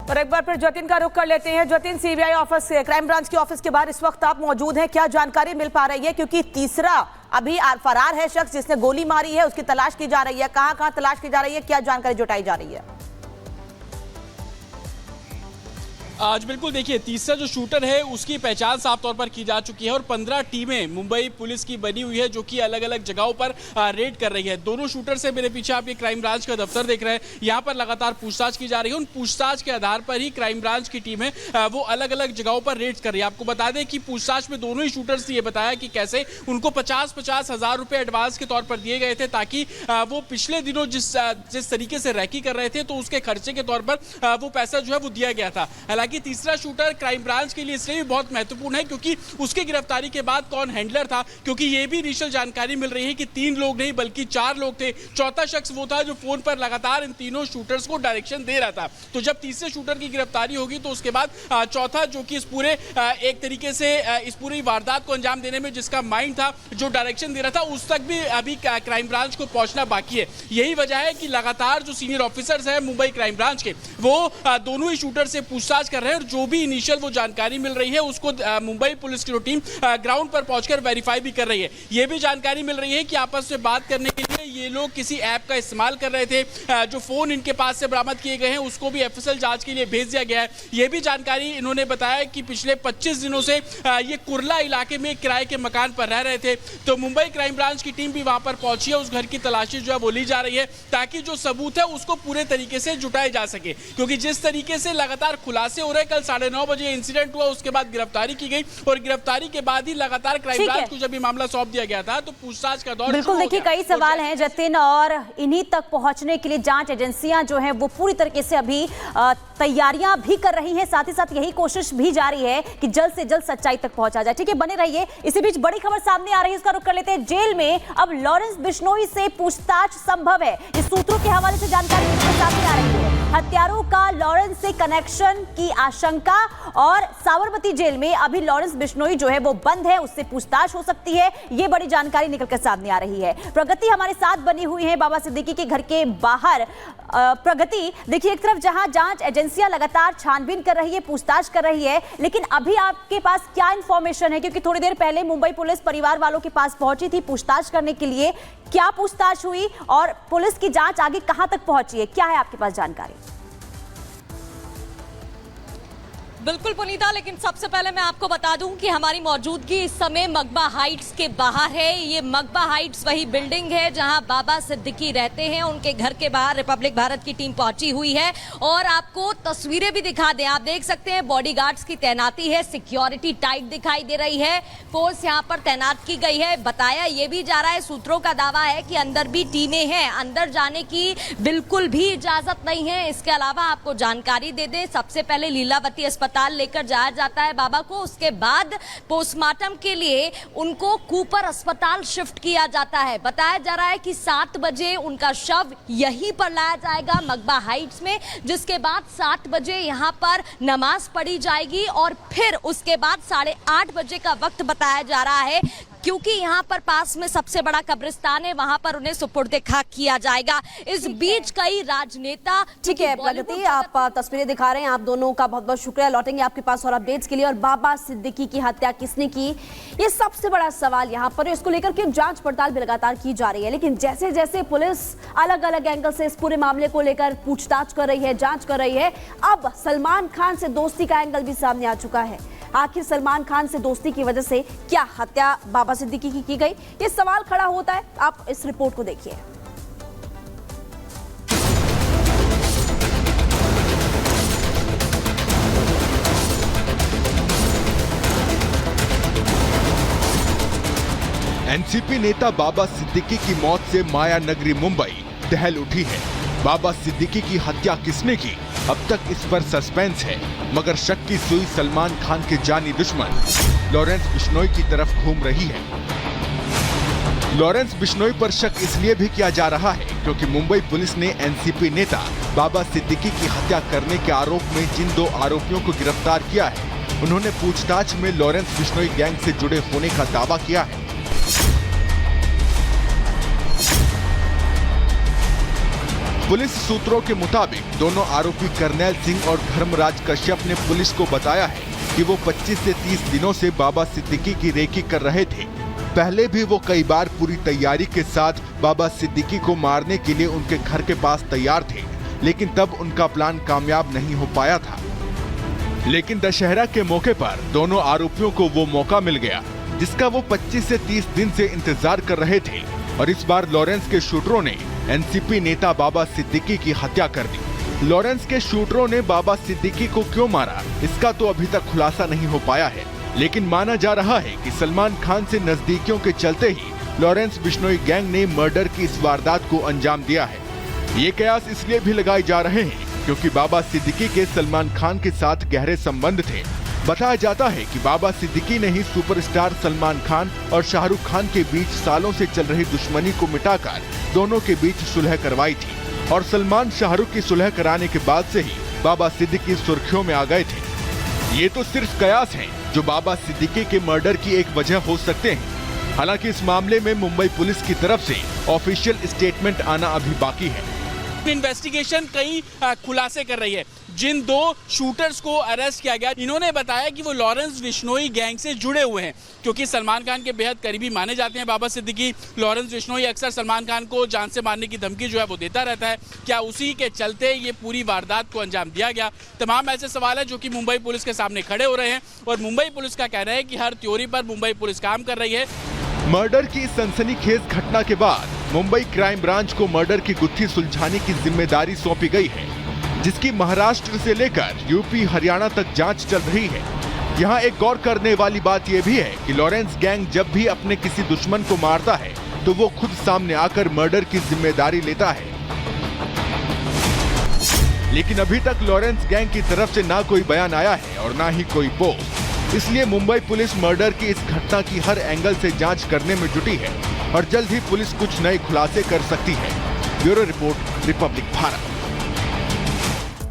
और एक बार फिर जतिन का रुख कर लेते हैं। Jatin, CBI office, crime branch के ऑफिस के बाहर इस वक्त आप मौजूद हैं, क्या जानकारी मिल पा रही है? क्योंकि तीसरा अभी फरार है शख्स जिसने गोली मारी है, उसकी तलाश की जा रही है। कहां तलाश की जा रही है, क्या जानकारी जुटाई जा रही है? आज बिल्कुल देखिए, तीसरा जो शूटर है उसकी पहचान साफ तौर पर की जा चुकी है और 15 टीमें मुंबई पुलिस की बनी हुई है जो कि अलग अलग जगहों पर रेड कर रही है। दोनों शूटर से मेरे पीछे आप ये क्राइम ब्रांच का दफ्तर देख रहे हैं, यहाँ पर लगातार पूछताछ की जा रही है। उन पूछताछ के आधार पर ही क्राइम ब्रांच की टीम है वो अलग अलग जगहों पर रेड कर रही है। आपको बता दें कि पूछताछ में दोनों ही शूटर्स ये बताया कि कैसे उनको 50-50 हज़ार रुपये एडवांस के तौर पर दिए गए थे ताकि वो पिछले दिनों जिस तरीके से रैकी कर रहे थे तो उसके खर्चे के तौर पर वो पैसा जो है वो दिया गया था। हालांकि तीसरा शूटर क्राइम ब्रांच के लिए इसलिए भी बहुत महत्वपूर्ण है क्योंकि उसकी गिरफ्तारी के बाद कौन हैंडलर था, क्योंकि ये भी इनिशियल जानकारी मिल रही है कि 3 लोग नहीं बल्कि 4 लोग थे। चौथा शख्स वो था जो फोन पर लगातार इन तीनों शूटर्स को डायरेक्शन दे रहा था। तो जब तीसरे शूटर की गिरफ्तारी होगी तो उसके बाद चौथा जो कि इस पूरे एक तरीके से इस पूरी वारदात को अंजाम देने में जिसका माइंड था, जो डायरेक्शन दे रहा था, उस तक भी अभी क्राइम ब्रांच को पहुंचना बाकी है। यही वजह है कि लगातार जो सीनियर ऑफिसर्स हैं मुंबई क्राइम ब्रांच के, वो दोनों ही शूटर से पूछताछ कर रहे हैं और जो भी इनिशियल वो जानकारी मिल रही है उसको मुंबई पुलिस की टीम ग्राउंड पर पहुंचकर वेरीफाई भी कर रही है। ये भी जानकारी मिल रही है कि आपस में बात करने के लिए ये लोग किसी ऐप का इस्तेमाल कर रहे थे। जो फोन इनके पास से बरामद किए गए हैं उसको भी एफएसएल जांच के लिए भेज दिया गया है। ये भी जानकारी इन्होंने बताया कि पिछले 25 दिनों से ये कुर्ला इलाके में किराए के मकान पर रह रहे थे। तो मुंबई क्राइम ब्रांच की टीम भी वहां पर पहुंची है। उस घर की तलाशी जो है वो ली जा रही है ताकि जो सबूत है उसको पूरे तरीके से जुटाया जा सके, क्योंकि जिस तरीके से लगातार खुलासे हो रहे, कल 9:30 बजे इंसिडेंट हुआ, उसके बाद गिरफ्तारी की गई और गिरफ्तारी के बाद ही लगातार क्राइम ब्रांच को जब ये मामला सौंप दिया गया था तो पूछताछ का दौर बिल्कुल देखिए, कई सवाल हैं जतिन, और इन्हीं तक पहुंचने के लिए जांच एजेंसियां जो हैं वो पूरी तरीके से अभी तैयारियां भी कर रही हैं। साथ ही साथ यही कोशिश भी जारी है कि जल्द से जल्द सच्चाई तक पहुंचा जाए। ठीक है, बने रहिए। इसी बीच बड़ी खबर सामने आ रही है, इसका रुख कर लेते हैं। जेल में अब लॉरेंस बिश्नोई से पूछताछ संभव है। इस सूत्रों के हवाले से जानकारी सामने आ रही है। हत्यारों का लॉरेंस से कनेक्शन की आशंका, और साबरमती जेल में अभी लॉरेंस बिश्नोई जो है वो बंद है, उससे पूछताछ हो सकती है। ये बड़ी जानकारी निकलकर सामने आ रही है। प्रगति हमारे साथ बनी हुई है बाबा सिद्दीकी के घर के बाहर। प्रगति, देखिए, एक तरफ जहां जांच एजेंसियां लगातार छानबीन कर रही है, पूछताछ कर रही है, लेकिन अभी आपके पास क्या इंफॉर्मेशन है? क्योंकि थोड़ी देर पहले मुंबई पुलिस परिवार वालों के पास पहुंची थी पूछताछ करने के लिए। क्या पूछताछ हुई और पुलिस की जांच आगे कहां तक पहुंची है? क्या है आपके पास जानकारी? बिल्कुल पुनीता, लेकिन सबसे पहले मैं आपको बता दूं कि हमारी मौजूदगी इस समय मकबा हाइट्स के बाहर है। ये मकबा हाइट्स वही बिल्डिंग है जहां बाबा सिद्दीकी रहते हैं। उनके घर के बाहर रिपब्लिक भारत की टीम पहुंची हुई है और आपको तस्वीरें भी दिखा दें। आप देख सकते हैं बॉडीगार्ड्स की तैनाती है, सिक्योरिटी टाइट दिखाई दे रही है, फोर्स यहां पर तैनात की गई है। बताया ये भी जा रहा है, सूत्रों का दावा है कि अंदर भी टीमें हैं, अंदर जाने की बिल्कुल भी इजाजत नहीं है। इसके अलावा आपको जानकारी दे दें, सबसे पहले लीलावती अस्पताल लेकर जाया जाता है बाबा को, उसके बाद पोस्टमार्टम के लिए उनको कूपर अस्पताल शिफ्ट किया जाता है। बताया जा रहा है कि 7 बजे उनका शव यहीं पर लाया जाएगा मकबा हाइट्स में, जिसके बाद 7 बजे यहां पर नमाज पढ़ी जाएगी और फिर उसके बाद 8:30 बजे का वक्त बताया जा रहा है, क्योंकि यहाँ पर पास में सबसे बड़ा कब्रिस्तान है, वहां पर उन्हें सुपुर्दे खाक किया जाएगा। इस बीच कई राजनेता, ठीक है प्रगति, आप तस्वीरें दिखा रहे हैं, आप दोनों का बहुत बहुत शुक्रिया। लौटेंगे आपके पास और अपडेट्स के लिए। और बाबा सिद्दीकी की हत्या किसने की, ये सबसे बड़ा सवाल यहाँ पर है। इसको लेकर के जांच पड़ताल भी लगातार की जा रही है, लेकिन जैसे जैसे पुलिस अलग अलग एंगल से इस पूरे मामले को लेकर पूछताछ कर रही है, जांच कर रही है, अब सलमान खान से दोस्ती का एंगल भी सामने आ चुका है। आखिर सलमान खान से दोस्ती की वजह से क्या हत्या बाबा सिद्दीकी की गई, ये सवाल खड़ा होता है। आप इस रिपोर्ट को देखिए। एनसीपी नेता बाबा सिद्दीकी की मौत से माया नगरी मुंबई दहल उठी है। बाबा सिद्दीकी की हत्या किसने की, अब तक इस पर सस्पेंस है, मगर शक की सुई सलमान खान के जानी दुश्मन लॉरेंस बिश्नोई की तरफ घूम रही है। लॉरेंस बिश्नोई पर शक इसलिए भी किया जा रहा है क्योंकि मुंबई पुलिस ने एनसीपी नेता बाबा सिद्दीकी की हत्या करने के आरोप में जिन 2 आरोपियों को गिरफ्तार किया है, उन्होंने पूछताछ में लॉरेंस बिश्नोई गैंग से जुड़े होने का दावा किया है। पुलिस सूत्रों के मुताबिक दोनों आरोपी करनैल सिंह और धर्मराज कश्यप ने पुलिस को बताया है कि वो 25 से 30 दिनों से बाबा सिद्दीकी की रेकी कर रहे थे। पहले भी वो कई बार पूरी तैयारी के साथ बाबा सिद्दीकी को मारने के लिए उनके घर के पास तैयार थे, लेकिन तब उनका प्लान कामयाब नहीं हो पाया था। लेकिन दशहरा के मौके पर दोनों आरोपियों को वो मौका मिल गया जिसका वो 25 से 30 दिन से इंतजार कर रहे थे, और इस बार लॉरेंस के शूटरों ने एनसीपी नेता बाबा सिद्दीकी की हत्या कर दी। लॉरेंस के शूटरों ने बाबा सिद्दीकी को क्यों मारा, इसका तो अभी तक खुलासा नहीं हो पाया है, लेकिन माना जा रहा है कि सलमान खान से नजदीकियों के चलते ही लॉरेंस बिश्नोई गैंग ने मर्डर की इस वारदात को अंजाम दिया है। ये कयास इसलिए भी लगाए जा रहे हैं क्योंकि बाबा सिद्दीकी के सलमान खान के साथ गहरे संबंध थे। बताया जाता है कि बाबा सिद्दीकी ने ही सुपरस्टार सलमान खान और शाहरुख खान के बीच सालों से चल रही दुश्मनी को मिटाकर दोनों के बीच सुलह करवाई थी, और सलमान शाहरुख की सुलह कराने के बाद से ही बाबा सिद्दीकी सुर्खियों में आ गए थे। ये तो सिर्फ कयास हैं जो बाबा सिद्दीकी के मर्डर की एक वजह हो सकते हैं। हालांकि इस मामले में मुंबई पुलिस की तरफ से ऑफिशियल स्टेटमेंट आना अभी बाकी है। इन्वेस्टिगेशन कई खुलासे कर रही है। जिन दो शूटर्स को अरेस्ट किया गया, इन्होंने बताया कि वो लॉरेंस बिश्नोई गैंग से जुड़े हुए हैं, क्योंकि सलमान खान के बेहद करीबी माने जाते हैं बाबा सिद्दीकी। लॉरेंस बिश्नोई अक्सर सलमान खान को जान से मारने की धमकी जो है वो देता रहता है। क्या उसी के चलते ये पूरी वारदात को अंजाम दिया गया? तमाम ऐसे सवाल है जो कि मुंबई पुलिस के सामने खड़े हो रहे हैं, और मुंबई पुलिस का कहना है कि हर थ्योरी पर मुंबई पुलिस काम कर रही है। मर्डर की सनसनीखेज घटना के बाद मुंबई क्राइम ब्रांच को मर्डर की गुत्थी सुलझाने की जिम्मेदारी सौंपी गई है, जिसकी महाराष्ट्र से लेकर यूपी हरियाणा तक जांच चल रही है। यहाँ एक गौर करने वाली बात यह भी है कि लॉरेंस गैंग जब भी अपने किसी दुश्मन को मारता है तो वो खुद सामने आकर मर्डर की जिम्मेदारी लेता है, लेकिन अभी तक लॉरेंस गैंग की तरफ से ना कोई बयान आया है और ना ही कोई पोस्ट। इसलिए मुंबई पुलिस मर्डर की इस घटना की हर एंगल से जांच करने में जुटी है, और जल्द ही पुलिस कुछ नए खुलासे कर सकती है। Bureau report, Republic Bharat.